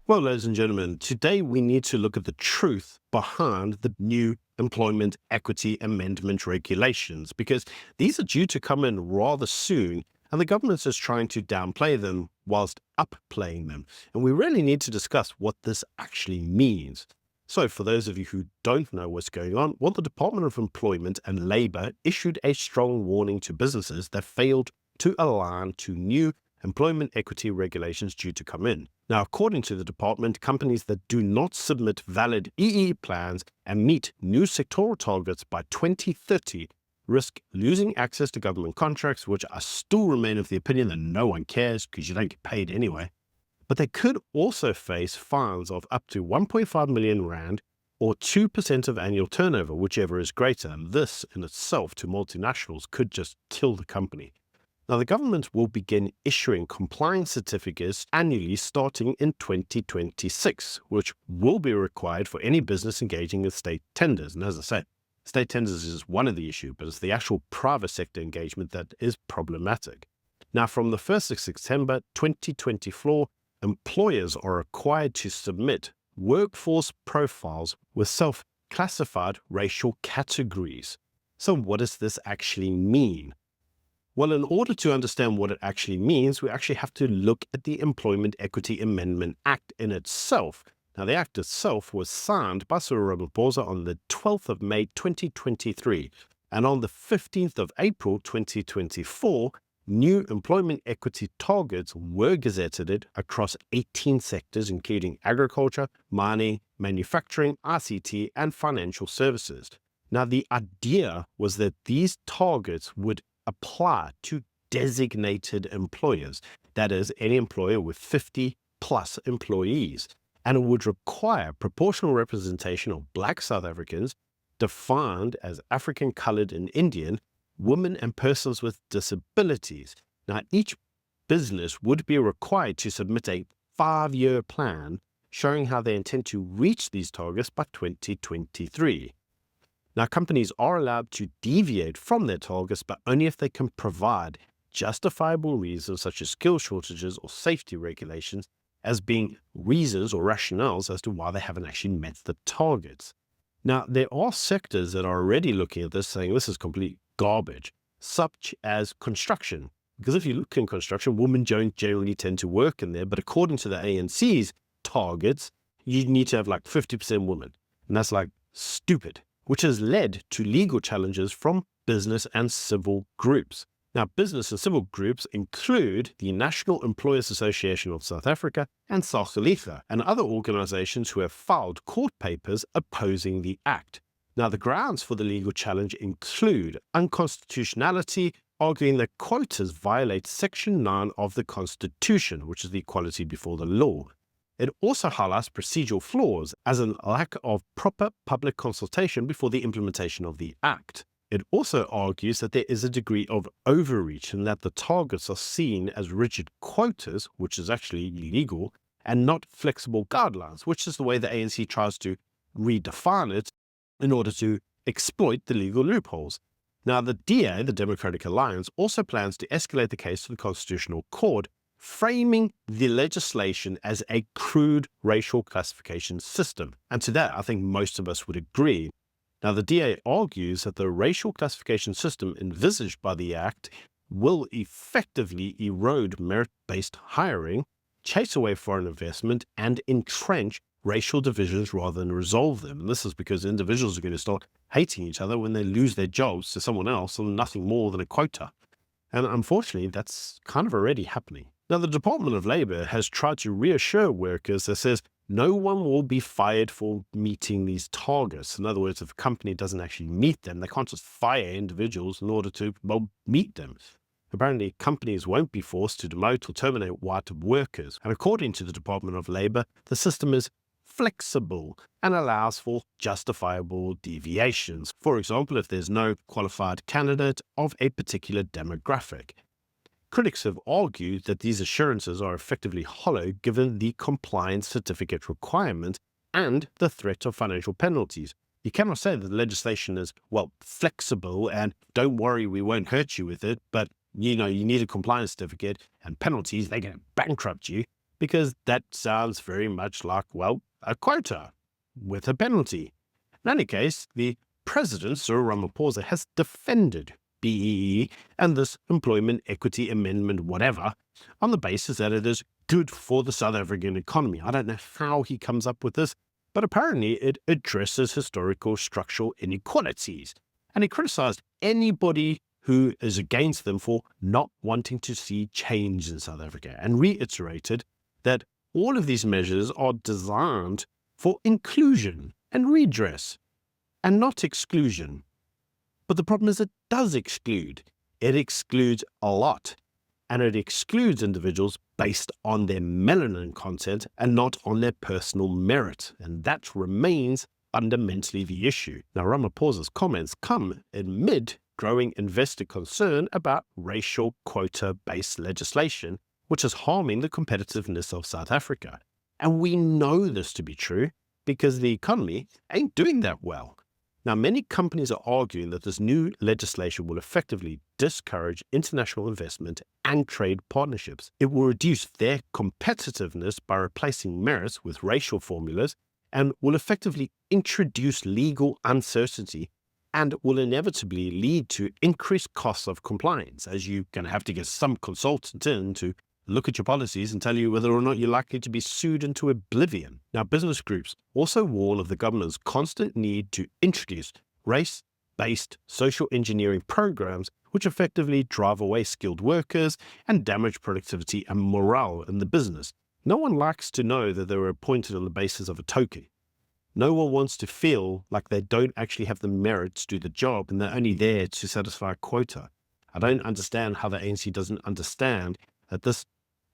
Well, ladies and gentlemen, today we need to look at the truth behind the new Employment Equity Amendment regulations, because these are due to come in rather soon, and the government is trying to downplay them whilst upplaying them. And we really need to discuss what this actually means. So for those of you who don't know what's going on, well, the Department of Employment and Labour issued a strong warning to businesses that failed to align to new employment equity regulations due to come in. Now, according to the department, companies that do not submit valid EE plans and meet new sectoral targets by 2030 risk losing access to government contracts, which I still remain of the opinion that no one cares because you don't get paid anyway. But they could also face fines of up to 1.5 million rand or 2% of annual turnover, whichever is greater. And this in itself to multinationals could just kill the company. Now, the government will begin issuing compliance certificates annually starting in 2026, which will be required for any business engaging in state tenders. And as I said, state tenders is one of the issues, but it's the actual private sector engagement that is problematic. Now, from the 1st of September 2024, employers are required to submit workforce profiles with self-classified racial categories. So what does this actually mean? Well, in order to understand what it actually means, we actually have to look at the Employment Equity Amendment Act in itself. Now, the Act itself was signed by Cyril Ramaphosa on the 12th of May 2023, and on the 15th of April 2024, new employment equity targets were gazetted across 18 sectors, including agriculture, mining, manufacturing, ICT, and financial services. Now, the idea was that these targets would apply to designated employers, that is, any employer with 50 plus employees, and it would require proportional representation of Black South Africans, defined as African, colored, and Indian, women, and persons with disabilities. Now, each business would be required to submit a 5-year plan showing how they intend to reach these targets by 2023. Now, companies are allowed to deviate from their targets, but only if they can provide justifiable reasons such as skill shortages or safety regulations as being reasons or rationales as to why they haven't actually met the targets. Now, there are sectors that are already looking at this saying this is complete garbage, such as construction. Because if you look in construction, women don't generally tend to work in there, but according to the ANC's targets, you need to have like 50% women. And that's like stupid, which has led to legal challenges from business and civil groups. Now, business and civil groups include the National Employers Association of South Africa and SAGILIGA, and other organizations who have filed court papers opposing the act. Now, the grounds for the legal challenge include unconstitutionality, arguing that quotas violate Section 9 of the Constitution, which is the equality before the law. It also highlights procedural flaws, as in lack of proper public consultation before the implementation of the Act. It also argues that there is a degree of overreach and that the targets are seen as rigid quotas, which is actually illegal, and not flexible guidelines, which is the way the ANC tries to redefine it in order to exploit the legal loopholes. Now, the DA, the Democratic Alliance, also plans to escalate the case to the Constitutional Court, framing the legislation as a crude racial classification system. And to that, I think most of us would agree. Now, the DA argues that the racial classification system envisaged by the Act will effectively erode merit-based hiring, chase away foreign investment, and entrench racial divisions rather than resolve them. And this is because individuals are going to start hating each other when they lose their jobs to someone else on nothing more than a quota. And unfortunately, that's kind of already happening. Now, the Department of Labour has tried to reassure workers that says no one will be fired for meeting these targets. In other words, if a company doesn't actually meet them, they can't just fire individuals in order to, meet them. Apparently, companies won't be forced to demote or terminate white workers. And according to the Department of Labour, the system is flexible and allows for justifiable deviations. For example, if there's no qualified candidate of a particular demographic. Critics have argued that these assurances are effectively hollow given the compliance certificate requirement and the threat of financial penalties. You cannot say that the legislation is, flexible and don't worry, we won't hurt you with it, but you need a compliance certificate and penalties, they're going to bankrupt you. because that sounds very much like, well, a quota with a penalty. In any case, the President Cyril Ramaphosa has defended BEE and this employment equity amendment whatever on the basis that it is good for the South African economy. I don't know how he comes up with this, but apparently it addresses historical structural inequalities. And he criticized anybody who is against them for not wanting to see change in South Africa, and reiterated that all of these measures are designed for inclusion and redress and not exclusion. But the problem is it does exclude. It excludes a lot, and it excludes individuals based on their melanin content and not on their personal merit, and that remains fundamentally the issue. Now, Ramaphosa's comments come amid growing investor concern about racial quota-based legislation, which is harming the competitiveness of South Africa. And we know this to be true because the economy ain't doing that well. Now, many companies are arguing that this new legislation will effectively discourage international investment and trade partnerships. It will reduce their competitiveness by replacing merits with racial formulas and will effectively introduce legal uncertainty and will inevitably lead to increased costs of compliance, as you're going to have to get some consultant in to look at your policies and tell you whether or not you're likely to be sued into oblivion. Now, business groups also warn of the government's constant need to introduce race-based social engineering programs which effectively drive away skilled workers and damage productivity and morale in the business. No one likes to know that they were appointed on the basis of a token. No one wants to feel like they don't actually have the merit to do the job and they're only there to satisfy a quota. I don't understand how the ANC doesn't understand that this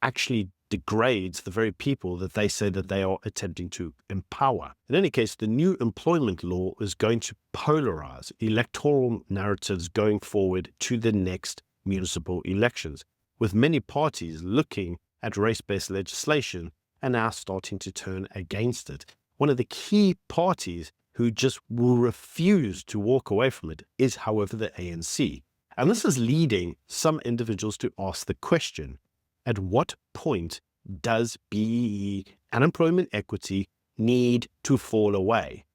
actually degrades the very people that they say that they are attempting to empower. In any case, the new employment law is going to polarize electoral narratives going forward to the next municipal elections, with many parties looking at race-based legislation and now starting to turn against it. One of the key parties who just will refuse to walk away from it is, however, the ANC. And this is leading some individuals to ask the question, at what point does BEE and employment equity need to fall away?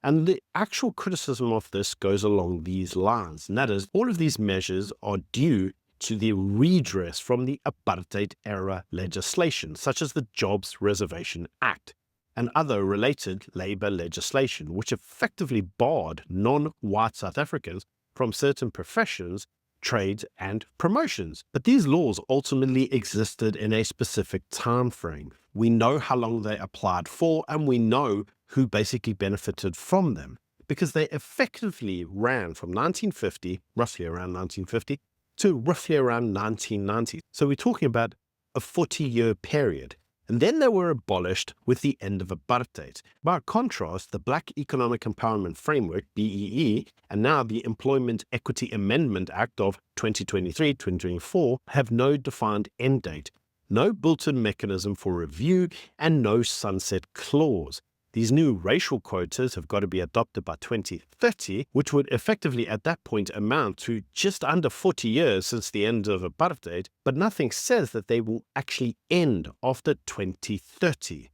And the actual criticism of this goes along these lines, and that is, all of these measures are due to the redress from the apartheid-era legislation, such as the Jobs Reservation Act and other related labour legislation, which effectively barred non-white South Africans from certain professions, trades and promotions. But these laws ultimately existed in a specific time frame. We know how long they applied for, and we know who basically benefited from them, because they effectively ran from 1950, roughly around 1950, to roughly around 1990. So we're talking about a 40-year period. And then they were abolished with the end of apartheid. By contrast, the Black Economic Empowerment Framework, BEE, and now the Employment Equity Amendment Act of 2023-2024 have no defined end date, no built-in mechanism for review, and no sunset clause. These new racial quotas have got to be adopted by 2030, which would effectively at that point amount to just under 40 years since the end of apartheid, but nothing says that they will actually end after 2030.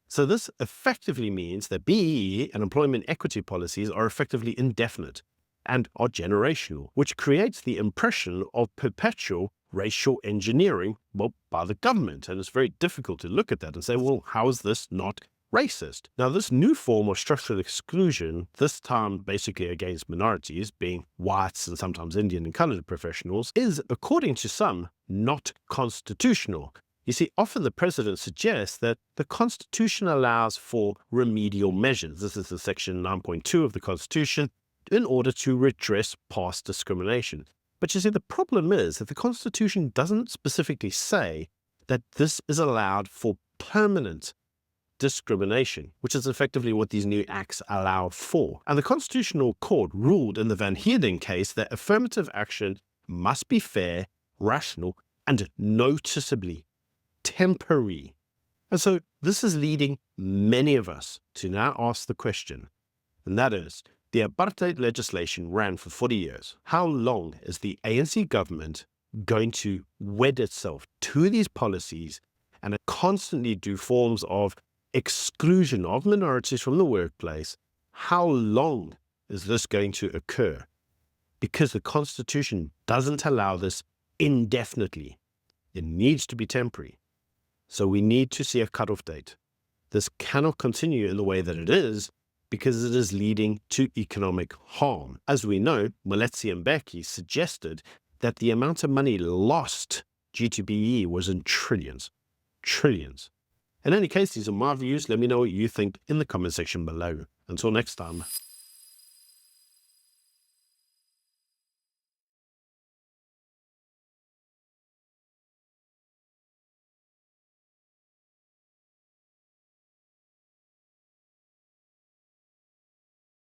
So this effectively means that BEE and employment equity policies are effectively indefinite and are generational, which creates the impression of perpetual racial engineering, well, by the government. And it's very difficult to look at that and say, well, how is this not racist? Now, this new form of structural exclusion, this time basically against minorities, being whites and sometimes Indian and colored professionals, is, according to some, not constitutional. You see, often the president suggests that the Constitution allows for remedial measures. This is the section 9.2 of the Constitution, in order to redress past discrimination. But you see, the problem is that the Constitution doesn't specifically say that this is allowed for permanent discrimination, which is effectively what these new acts allow for. And the Constitutional Court ruled in the Van Heerden case that affirmative action must be fair, rational, and noticeably temporary. And so this is leading many of us to now ask the question, and that is, the apartheid legislation ran for 40 years. How long is the ANC government going to wed itself to these policies and constantly do forms of exclusion of minorities from the workplace, how long is this going to occur? Because the Constitution doesn't allow this indefinitely. It needs to be temporary. So we need to see a cutoff date. This cannot continue in the way that it is because it is leading to economic harm. As we know, Moletsi and Becky suggested that the amount of money lost due to BE was in trillions. Trillions. In any case, these are my views. Let me know what you think in the comment section below. Until next time.